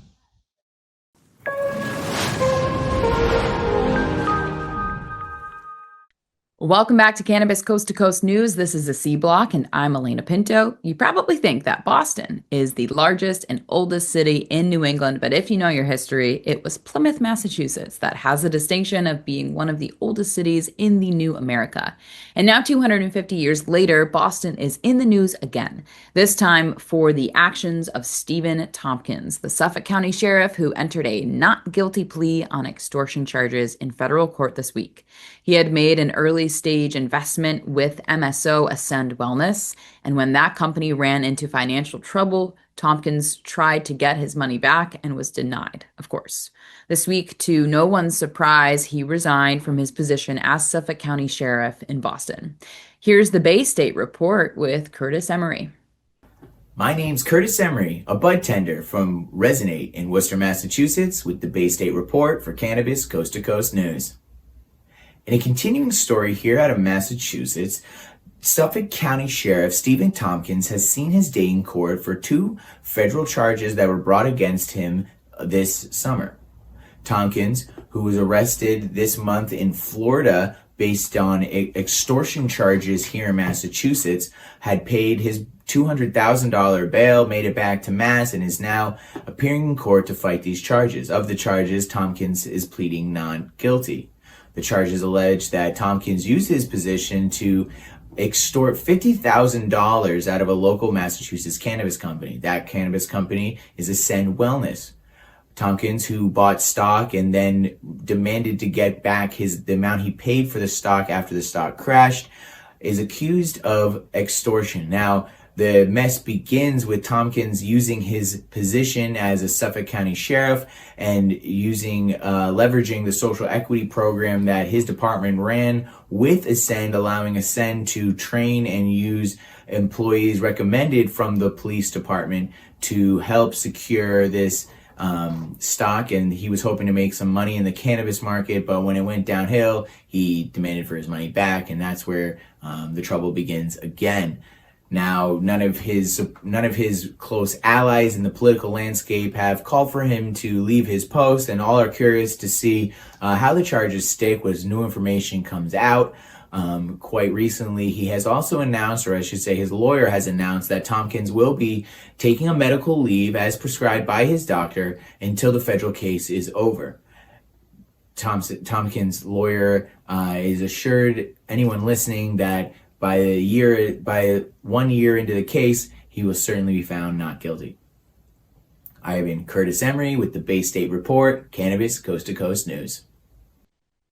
S2: Welcome back to Cannabis Coast to Coast News. This is the C Block, and I'm Alaina Pinto. You probably think that Boston is the largest and oldest city in New England, but if you know your history, it was Plymouth, Massachusetts that has the distinction of being one of the oldest cities in the new America. And now, 250 years later, Boston is in the news again, this time for the actions of Stephen Tompkins, the Suffolk County Sheriff who entered a not guilty plea on extortion charges in federal court this week. He had made an early stage investment with MSO Ascend Wellness, and when that company ran into financial trouble, Tompkins tried to get his money back and was denied, of course. This week, to no one's surprise, he resigned from his position as Suffolk County Sheriff in Boston. Here's the Bay State Report with Curtis Emery.
S1: My name's Curtis Emery, a bud tender from Resonate in Worcester, Massachusetts, with the Bay State Report for Cannabis Coast to Coast News. In a continuing story here out of Massachusetts, Suffolk County Sheriff Stephen Tompkins has seen his day in court for 2 federal charges that were brought against him this summer. Tompkins, who was arrested this month in Florida based on extortion charges here in Massachusetts, had paid his $200,000 bail, made it back to Mass, and is now appearing in court to fight these charges. Of the charges, Tompkins is pleading not guilty. The charges allege that Tompkins used his position to extort $50,000 out of a local Massachusetts cannabis company. That cannabis company is Ascend Wellness. Tompkins, who bought stock and then demanded to get back the amount he paid for the stock after the stock crashed, is accused of extortion. Now, the mess begins with Tompkins using his position as a Suffolk County Sheriff and leveraging the social equity program that his department ran with Ascend, allowing Ascend to train and use employees recommended from the police department to help secure this stock. And he was hoping to make some money in the cannabis market, but when it went downhill, he demanded for his money back, and that's where the trouble begins again. Now, none of his close allies in the political landscape have called for him to leave his post, and all are curious to see how the charges stick as new information comes out. Quite recently, he has also announced, or I should say his lawyer has announced, that Tompkins will be taking a medical leave as prescribed by his doctor until the federal case is over. Tompkins' lawyer is assured anyone listening that by 1 year into the case, he will certainly be found not guilty. I have been Curtis Emery with the Bay State Report, Cannabis Coast to Coast News.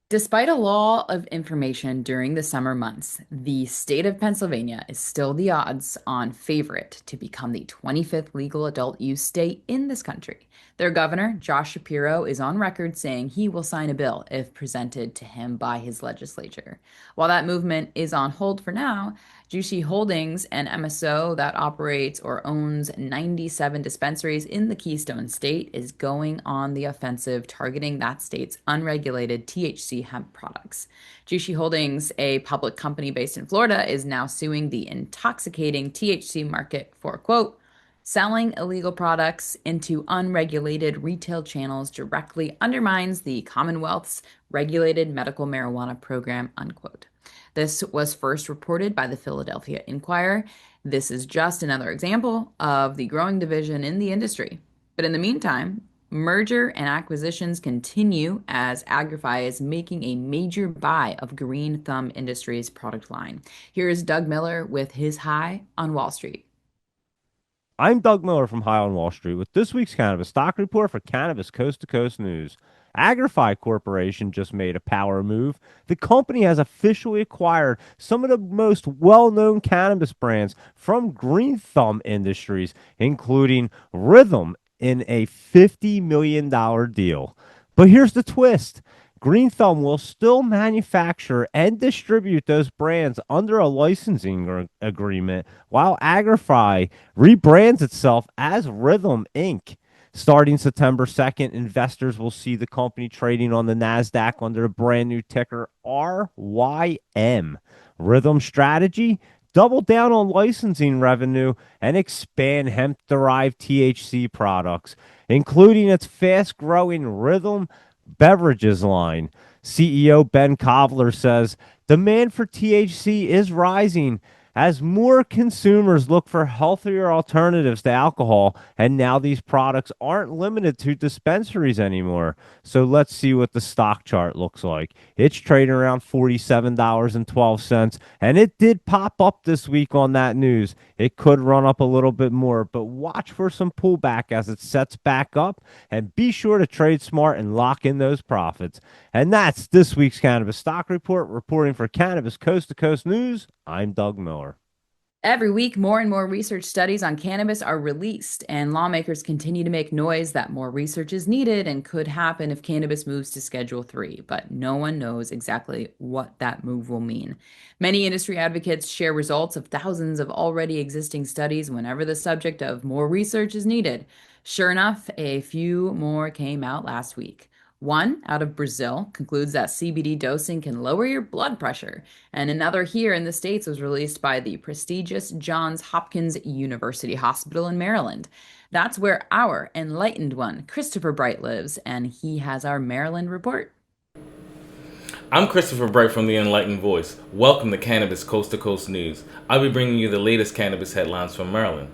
S2: Despite a law of information during the summer months, the state of Pennsylvania is still the odds-on favorite to become the 25th legal adult use state in this country. Their governor, Josh Shapiro, is on record saying he will sign a bill if presented to him by his legislature. While that movement is on hold for now, Jushi Holdings, an MSO that operates or owns 97 dispensaries in the Keystone State, is going on the offensive, targeting that state's unregulated THC hemp products. Jushi Holdings, a public company based in Florida, is now suing the intoxicating THC market for, quote, selling illegal products into unregulated retail channels directly undermines the Commonwealth's regulated medical marijuana program, unquote. This was first reported by the Philadelphia Inquirer. This is just another example of the growing division in the industry. But in the meantime, merger and acquisitions continue as Agrify is making a major buy of Green Thumb Industries' product line. Here is Doug Miller with his High on Wall Street.
S3: I'm Doug Miller from High on Wall Street with this week's Cannabis Stock Report for Cannabis Coast to Coast News. Agrify Corporation just made a power move. The company has officially acquired some of the most well-known cannabis brands from Green Thumb Industries, including Rhythm, in a $50 million deal. But here's the twist. Green Thumb will still manufacture and distribute those brands under a licensing agreement, while Agrify rebrands itself as Rhythm Inc. Starting September 2nd, investors will see the company trading on the NASDAQ under a brand new ticker RYM. Rhythm strategy: double down on licensing revenue and expand hemp-derived THC products, including its fast-growing Rhythm Beverages line. CEO Ben Kovler says Demand for THC is rising as more consumers look for healthier alternatives to alcohol, and now these products aren't limited to dispensaries anymore. So let's see what the stock chart looks like. It's trading around $47.12, and it did pop up this week on that news. It could run up a little bit more, but watch for some pullback as it sets back up, and be sure to trade smart and lock in those profits. And that's this week's Cannabis Stock Report. Reporting for Cannabis Coast to Coast News, I'm Doug Miller.
S2: Every week, more and more research studies on cannabis are released, and lawmakers continue to make noise that more research is needed and could happen if cannabis moves to Schedule 3, but no one knows exactly what that move will mean. Many industry advocates share results of thousands of already existing studies whenever the subject of more research is needed. Sure enough, a few more came out last week. One out of Brazil concludes that CBD dosing can lower your blood pressure, and another here in the States was released by the prestigious Johns Hopkins University Hospital in Maryland. That's where our enlightened one, Christopher Bright, lives, and he has our Maryland report.
S4: I'm Christopher Bright from The Enlightened Voice. Welcome to Cannabis Coast to Coast News. I'll be bringing you the latest cannabis headlines from Maryland.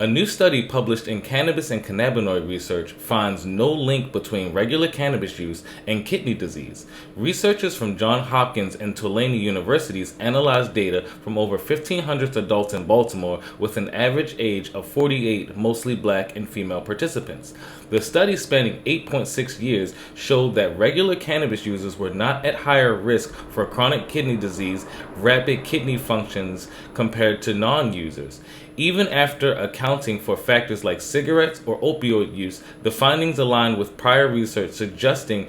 S4: A new study published in Cannabis and Cannabinoid Research finds no link between regular cannabis use and kidney disease. Researchers from Johns Hopkins and Tulane universities analyzed data from over 1,500 adults in Baltimore with an average age of 48, mostly black and female participants. The study, spanning 8.6 years, showed that regular cannabis users were not at higher risk for chronic kidney disease, rapid kidney functions compared to non-users. Even after accounting for factors like cigarettes or opioid use, the findings align with prior research suggesting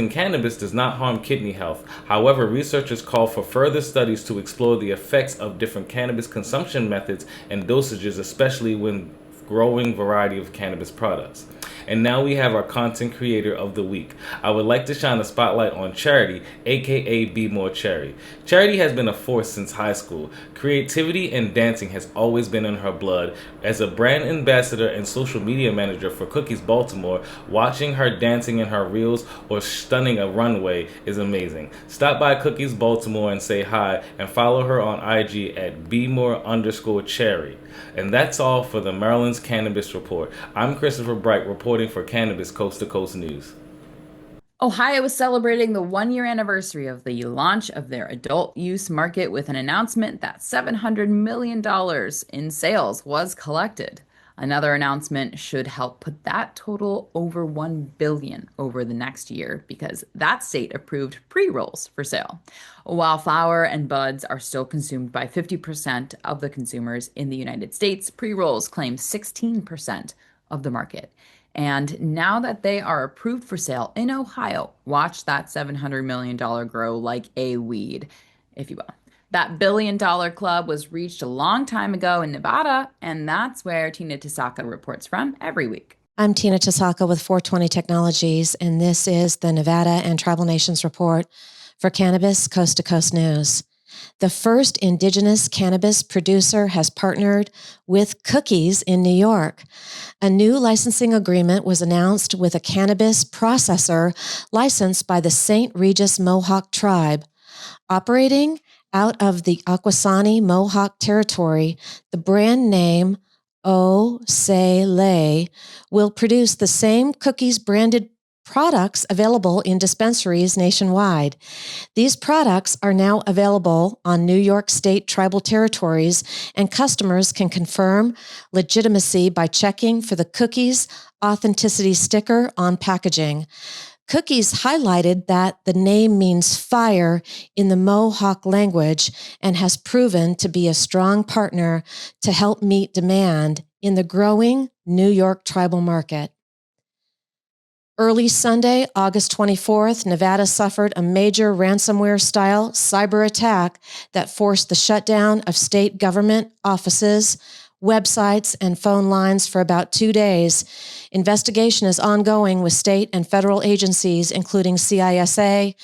S4: cannabis does not harm kidney health. However, researchers call for further studies to explore the effects of different cannabis consumption methods and dosages, especially when growing variety of cannabis products. And now we have our content creator of the week. I would like to shine a spotlight on Charity, aka B-More Cherry. Charity has been a force since high school. Creativity and dancing has always been in her blood. As a brand ambassador and social media manager for Cookies Baltimore, watching her dancing in her reels or stunning a runway is amazing. Stop by Cookies Baltimore and say hi, and follow her on IG at B-More_Cherry. And that's all for the Maryland's Cannabis Report. I'm Christopher Bright, reporting for Cannabis Coast to Coast News.
S2: Ohio is celebrating the one-year anniversary of the launch of their adult use market with an announcement that $700 million in sales was collected. Another announcement should help put that total over $1 billion over the next year, because that state approved pre-rolls for sale. While flower and buds are still consumed by 50% of the consumers in the United States, pre-rolls claim 16% of the market. And now that they are approved for sale in Ohio, watch that $700 million grow like a weed, if you will. That $1 billion club was reached a long time ago in Nevada, and that's where Tina Tasaka reports from every week.
S5: I'm Tina Tasaka with 420 Technologies, and this is the Nevada and Tribal Nations report for Cannabis Coast to Coast News. The first indigenous cannabis producer has partnered with Cookies in New York. A new licensing agreement was announced with a cannabis processor licensed by the St. Regis Mohawk tribe. Operating out of the Akwesasne Mohawk territory, the brand name O-Se-Le will produce the same Cookies branded products available in dispensaries nationwide. These products are now available on New York State tribal territories, and customers can confirm legitimacy by checking for the Cookies authenticity sticker on packaging. Cookies highlighted that the name means fire in the Mohawk language and has proven to be a strong partner to help meet demand in the growing New York tribal market. Early Sunday, August 24th, Nevada suffered a major ransomware-style cyber attack that forced the shutdown of state government offices, websites, and phone lines for about 2 days. Investigation is ongoing with state and federal agencies, including CISA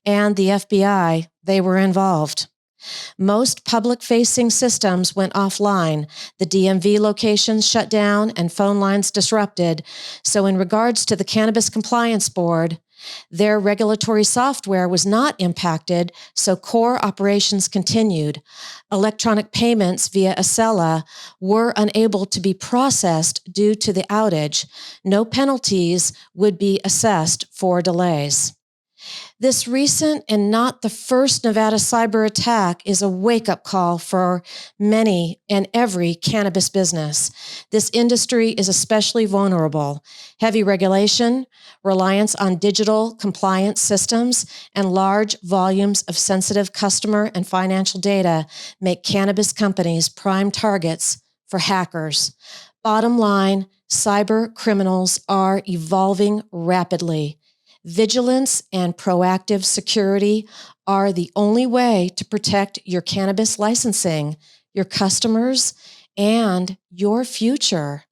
S5: and the FBI. They were involved. Most public-facing systems went offline. The DMV locations shut down and phone lines disrupted. So in regards to the Cannabis Compliance Board, Their regulatory software was not impacted, so core operations continued. Electronic payments via Acela were unable to be processed due to the outage. No penalties would be assessed for delays. This recent and not the first Nevada cyber attack is a wake-up call for many and every cannabis business. This industry is especially vulnerable. Heavy regulation, reliance on digital compliance systems, and large volumes of sensitive customer and financial data make cannabis companies prime targets for hackers. Bottom line, cyber criminals are evolving rapidly. Vigilance and proactive security are the only way to protect your cannabis licensing, your customers, and your future.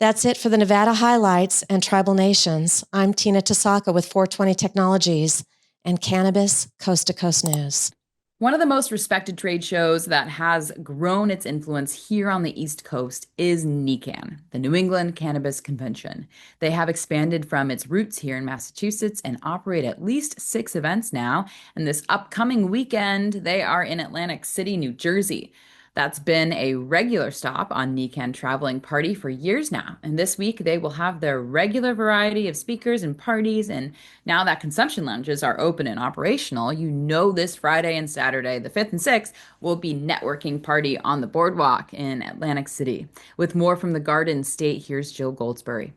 S5: That's it for the Nevada highlights and tribal nations. I'm Tina Tasaka with 420 Technologies and Cannabis Coast to Coast News.
S2: One of the most respected trade shows that has grown its influence here on the East Coast is NECANN, the New England Cannabis Convention. They have expanded from its roots here in Massachusetts and operate at least 6 events now. And this upcoming weekend, they are in Atlantic City, New Jersey. That's been a regular stop on NECANN Traveling Party for years now. And this week, they will have their regular variety of speakers and parties. And now that consumption lounges are open and operational, you know this Friday and Saturday, the 5th and 6th, will be networking party on the boardwalk in Atlantic City. With more from the Garden State, here's Jill Goldsberry.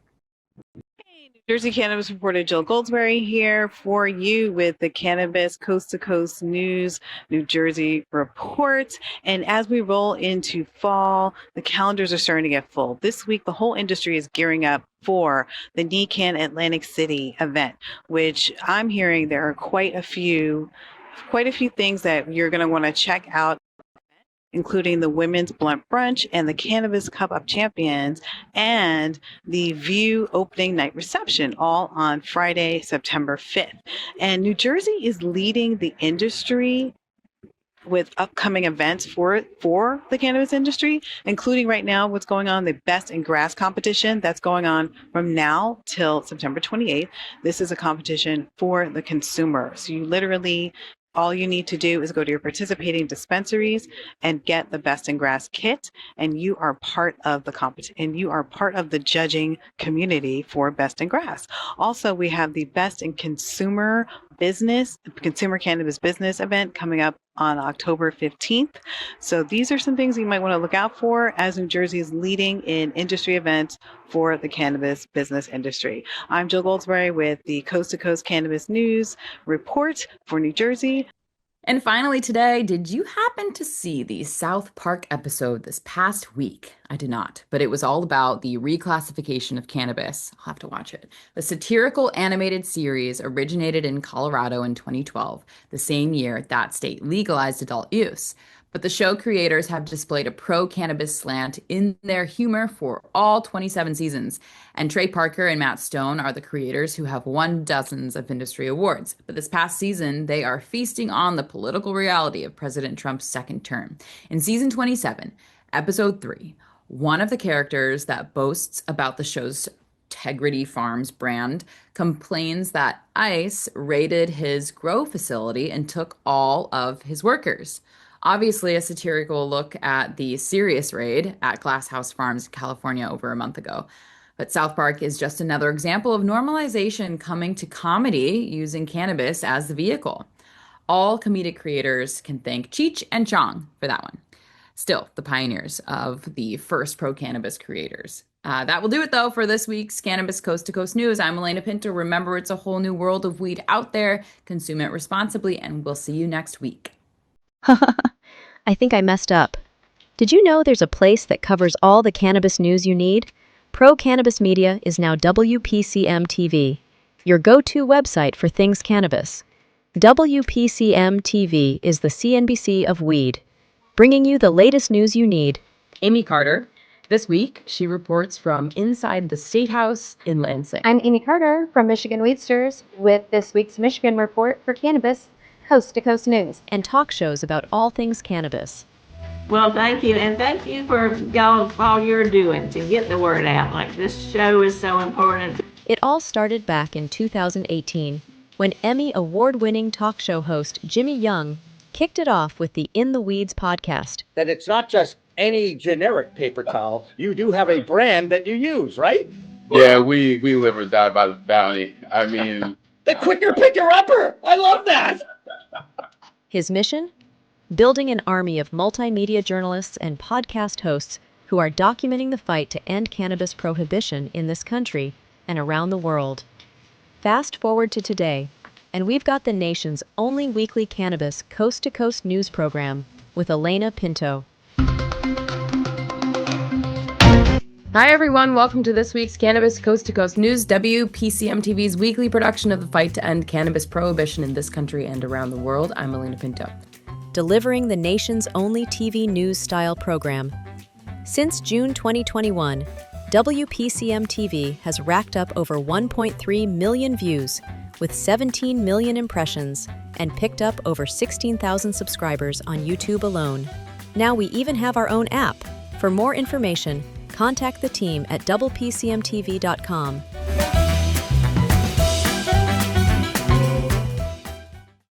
S6: Jersey Cannabis reporter Jill Goldsberry here for you with the Cannabis Coast to Coast News New Jersey report. And as we roll into fall, the calendars are starting to get full. This week, the whole industry is gearing up for the NECANN Atlantic City event, which I'm hearing there are quite a few things that you're going to want to check out, including the Women's Blunt Brunch and the Cannabis Cup of Champions and the View opening night reception, all on Friday, September 5th. And New Jersey is leading the industry with upcoming events for the cannabis industry, including right now what's going on, the Best in Grass competition that's going on from now till September 28th. This is a competition for the consumer. So you literally, all you need to do is go to your participating dispensaries and get the Best in Grass kit, and you are part of the competition, and you are part of the judging community for Best in Grass. Also, we have the Best in Consumer Cannabis Business event coming up on October 15th. So these are some things you might want to look out for as New Jersey is leading in industry events for the cannabis business industry. I'm Jill Goldsberry with the Coast to Coast Cannabis News report for New Jersey.
S2: And finally today, did you happen to see the South Park episode this past week? I did not, but it was all about the reclassification of cannabis. I'll have to watch it. The satirical animated series originated in Colorado in 2012, the same year that state legalized adult use. But the show creators have displayed a pro-cannabis slant in their humor for all 27 seasons. And Trey Parker and Matt Stone are the creators who have won dozens of industry awards. But this past season, they are feasting on the political reality of President Trump's second term. In season 27, episode 3, one of the characters that boasts about the show's Integrity Farms brand complains that ICE raided his grow facility and took all of his workers. Obviously, a satirical look at the serious raid at Glass House Farms, California, over a month ago. But South Park is just another example of normalization coming to comedy using cannabis as the vehicle. All comedic creators can thank Cheech and Chong for that one. Still, the pioneers of the first pro-cannabis creators. That will do it, though, for this week's Cannabis Coast to Coast News. I'm Alaina Pinto. Remember, it's a whole new world of weed out there. Consume it responsibly, and we'll see you next week.
S7: I think I messed up. Did you know there's a place that covers all the cannabis news you need? Pro Cannabis Media is now WPCM-TV, your go-to website for things cannabis. WPCM-TV is the CNBC of weed, bringing you the latest news you need.
S2: Amie Carter. This week, she reports from inside the State House in Lansing.
S8: I'm Amie Carter from Michigan Weedsters with this week's Michigan Report for Cannabis Coast to Coast News
S7: and talk shows about all things cannabis.
S9: Well, thank you, and thank you for all you're doing to get the word out. Like, this show is so important.
S7: It all started back in 2018 when Emmy award-winning talk show host Jimmy Young kicked it off with the In the Weeds podcast.
S10: That it's not just any generic paper towel. You do have a brand that you use, right?
S11: Yeah, we live or die by the bounty. I mean...
S10: The quicker picker-upper! I love that!
S7: His mission? Building an army of multimedia journalists and podcast hosts who are documenting the fight to end cannabis prohibition in this country and around the world. Fast forward to today, and we've got the nation's only weekly cannabis coast-to-coast news program with Alaina Pinto.
S2: Hi, everyone. Welcome to this week's Cannabis Coast to Coast News, WPCM-TV's weekly production of the fight to end cannabis prohibition in this country and around the world. I'm Alaina Pinto.
S7: Delivering the nation's only TV news-style program. Since June 2021, WPCM-TV has racked up over 1.3 million views with 17 million impressions and picked up over 16,000 subscribers on YouTube alone. Now we even have our own app. For more information, contact the team at WPCMTV.com.